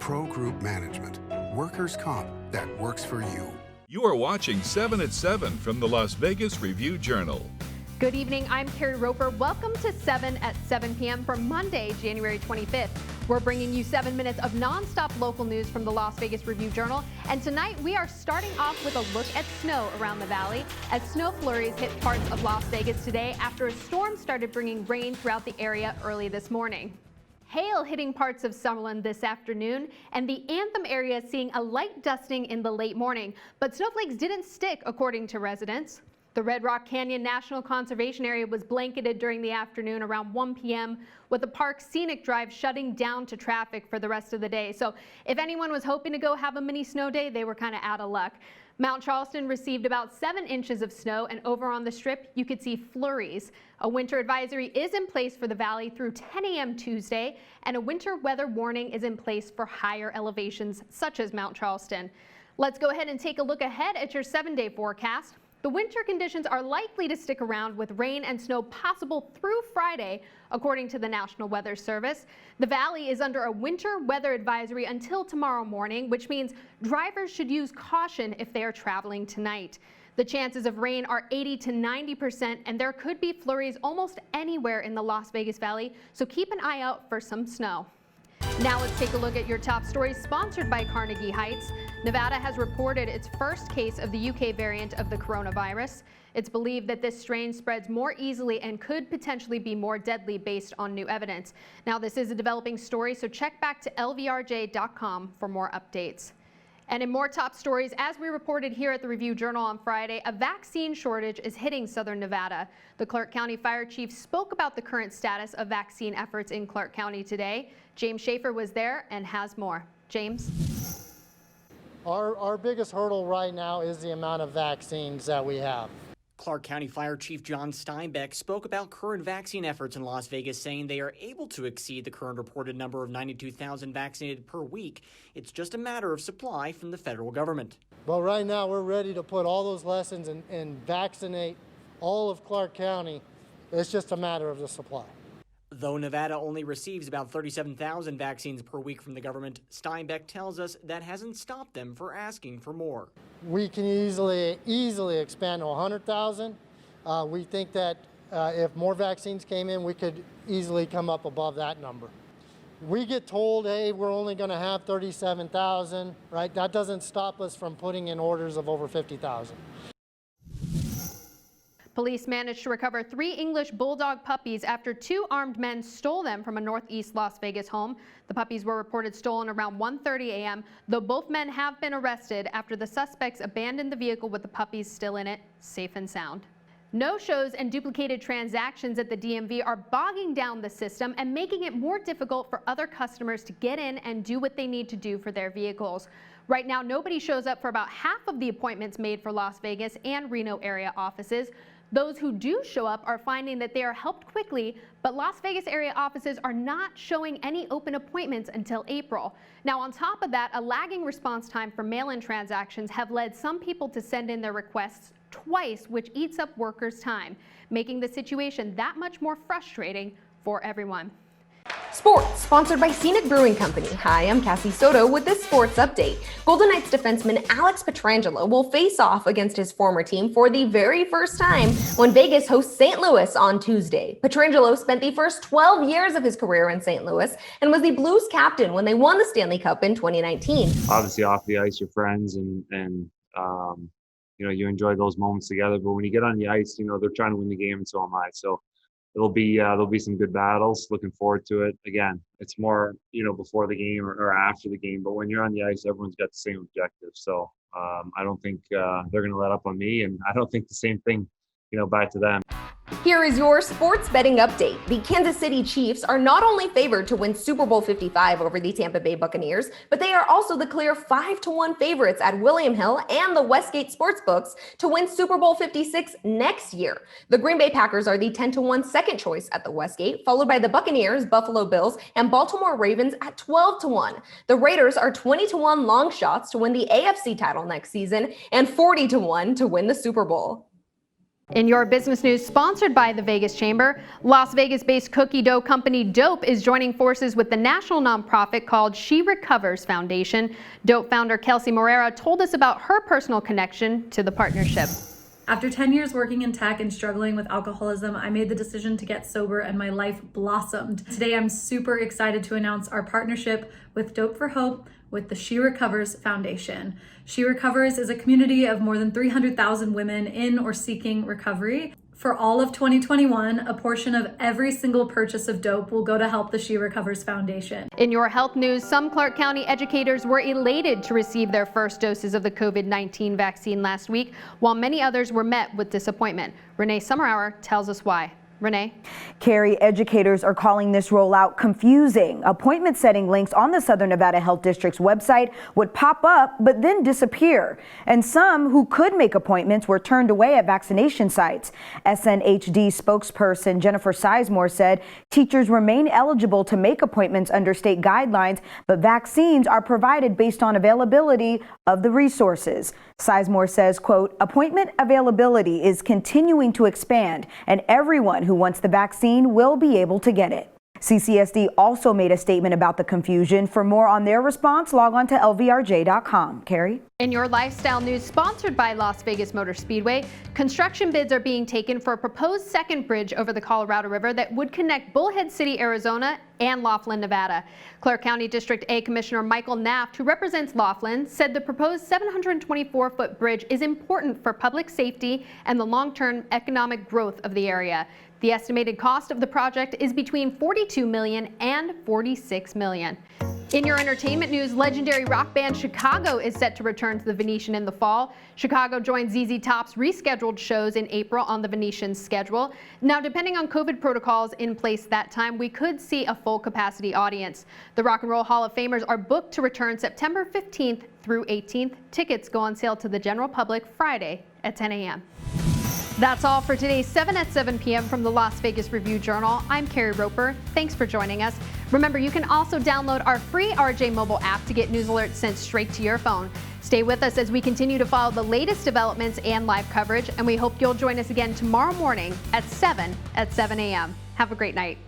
Pro Group Management. Workers' comp that works for you. You are watching 7 at 7 from the Las Vegas Review-Journal. Good evening, I'm Carrie Roper. Welcome to 7 at 7 p.m. for Monday, January 25th. We're bringing you 7 minutes of non-stop local news from the Las Vegas Review-Journal. And tonight we are starting off with a look at snow around the valley as snow flurries hit parts of Las Vegas today after a storm started bringing rain throughout the area early this morning. Hail hitting parts of Summerlin this afternoon, and the Anthem area seeing a light dusting in the late morning. But snowflakes didn't stick, according to residents. The Red Rock Canyon National Conservation Area was blanketed during the afternoon around 1 p.m. with the park's scenic drive shutting down to traffic for the rest of the day. So if anyone was hoping to go have a mini snow day, they were kind of out of luck. Mount Charleston received about 7 inches of snow, and over on the Strip, you could see flurries. A winter advisory is in place for the valley through 10 a.m. Tuesday, and a winter weather warning is in place for higher elevations such as Mount Charleston. Let's go ahead and take a look ahead at your 7-day forecast. The winter conditions are likely to stick around with rain and snow possible through Friday, according to the National Weather Service. The valley is under a winter weather advisory until tomorrow morning, which means drivers should use caution if they are traveling tonight. The chances of rain are 80 to 90%, and there could be flurries almost anywhere in the Las Vegas Valley, so keep an eye out for some snow. Now let's take a look at your top stories sponsored by Carnegie Heights. Nevada has reported its first case of the UK variant of the coronavirus. It's believed that this strain spreads more easily and could potentially be more deadly based on new evidence. Now this is a developing story, so check back to lvrj.com for more updates. And in more top stories, as we reported here at the Review-Journal on Friday, a vaccine shortage is hitting southern Nevada. The Clark County Fire Chief spoke about the current status of vaccine efforts in Clark County today. James Schaefer was there and has more. James? Our biggest hurdle right now is the amount of vaccines that we have. Clark County Fire Chief John STEINBECK spoke about current vaccine efforts in Las Vegas, saying they are able to exceed the current reported number of 92,000 vaccinated per week. It's just a matter of supply from the federal government. But right now we're ready to put all those lessons and vaccinate all of Clark County. It's just a matter of the supply. Though Nevada only receives about 37,000 vaccines per week from the government, Steinbeck tells us that hasn't stopped them for asking for more. We can easily expand to 100,000. We think that if more vaccines came in, we could easily come up above that number. We get told, hey, we're only going to have 37,000, right? That doesn't stop us from putting in orders of over 50,000. Police managed to recover 3 English bulldog puppies after 2 armed men stole them from a northeast Las Vegas home. The puppies were reported stolen around 1:30 a.m., though both men have been arrested after the suspects abandoned the vehicle with the puppies still in it, safe and sound. No-shows and duplicated transactions at the DMV are bogging down the system and making it more difficult for other customers to get in and do what they need to do for their vehicles. Right now, nobody shows up for about half of the appointments made for Las Vegas and Reno area offices. Those who do show up are finding that they are helped quickly, but Las Vegas area offices are not showing any open appointments until April. Now, on top of that, a lagging response time for mail-in transactions have led some people to send in their requests twice, which eats up workers' time, making the situation that much more frustrating for everyone. Sports, sponsored by Scenic Brewing Company. Hi, I'm Cassie SOTO with this sports update. Golden Knights defenseman Alex Pietrangelo will face off against his former team for the very first time when Vegas hosts St. Louis on Tuesday. Pietrangelo spent the first 12 years of his career in St. Louis and was the Blues captain when they won the Stanley Cup in 2019. Obviously, off the ice, you're friends and you know, you enjoy those moments together. But when you get on the ice, you know, they're trying to win the game, and so am I. So there'll be some good battles. Looking forward to it. Again, it's more, you know, before the game or after the game. But when you're on the ice, everyone's got the same objective. So I don't think they're going to let up on me, and I don't think the same thing, you know, back to them. Here is your sports betting update. The Kansas City Chiefs are not only favored to win Super Bowl 55 over the Tampa Bay Buccaneers, but they are also the clear 5-1 favorites at William Hill and the Westgate Sportsbooks to win Super Bowl 56 next year. The Green Bay Packers are the 10-1 second choice at the Westgate, followed by the Buccaneers, Buffalo Bills, and Baltimore Ravens at 12-1. The Raiders are 20-1 long shots to win the AFC title next season and 40-1 to win the Super Bowl. In your business news, sponsored by the Vegas Chamber, Las Vegas-based cookie dough company DOUGHP is joining forces with the national nonprofit called She Recovers Foundation. DOUGHP founder Kelsey Morera told us about her personal connection to the partnership. After 10 years working in tech and struggling with alcoholism, I made the decision to get sober and my life blossomed. Today, I'm super excited to announce our partnership with Dope for Hope with the She Recovers Foundation. She Recovers is a community of more than 300,000 women in or seeking recovery. For all of 2021, a portion of every single purchase of dope will go to help the She Recovers Foundation. In your health news, some Clark County educators were elated to receive their first doses of the COVID-19 vaccine last week, while many others were met with disappointment. Renee Summerhour tells us why. Renee? CARRIE educators are calling this rollout confusing. Appointment setting links on the Southern Nevada Health District's website would pop up but then disappear. And some who could make appointments were turned away at vaccination sites. SNHD spokesperson Jennifer Sizemore said teachers remain eligible to make appointments under state guidelines, but vaccines are provided based on availability of the resources. Sizemore says, quote, appointment availability is continuing to expand and everyone who wants the vaccine will be able to get it. CCSD also made a statement about the confusion. For more on their response, log on to lvrj.com. Carrie? In your lifestyle news, sponsored by Las Vegas Motor Speedway, construction bids are being taken for a proposed second bridge over the Colorado River that would connect Bullhead City, Arizona and Laughlin, Nevada. Clark County District A Commissioner Michael Naft, who represents Laughlin, said the proposed 724-foot bridge is important for public safety and the long-term economic growth of the area. The estimated cost of the project is between $42 million and $46 million. In your entertainment news, legendary rock band Chicago is set to return to the Venetian in the fall. Chicago joins ZZ Top's rescheduled shows in April on the Venetian's schedule. Now, depending on COVID protocols in place that time, we could see a full capacity audience. The Rock and Roll Hall of Famers are booked to return September 15th through 18th. Tickets go on sale to the general public Friday at 10 a.m. That's all for today's 7 at 7 p.m. from the Las Vegas Review-Journal. I'm Carrie Roper. Thanks for joining us. Remember, you can also download our free RJ mobile app to get news alerts sent straight to your phone. Stay with us as we continue to follow the latest developments and live coverage, and we hope you'll join us again tomorrow morning at 7 a.m. Have a great night.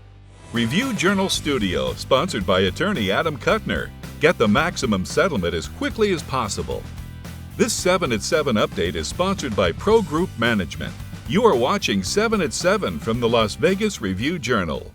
Review-Journal Studio, sponsored by attorney Adam Kuttner. Get the maximum settlement as quickly as possible. This 7 at 7 update is sponsored by Pro Group Management. You are watching 7 at 7 from the Las Vegas Review-Journal.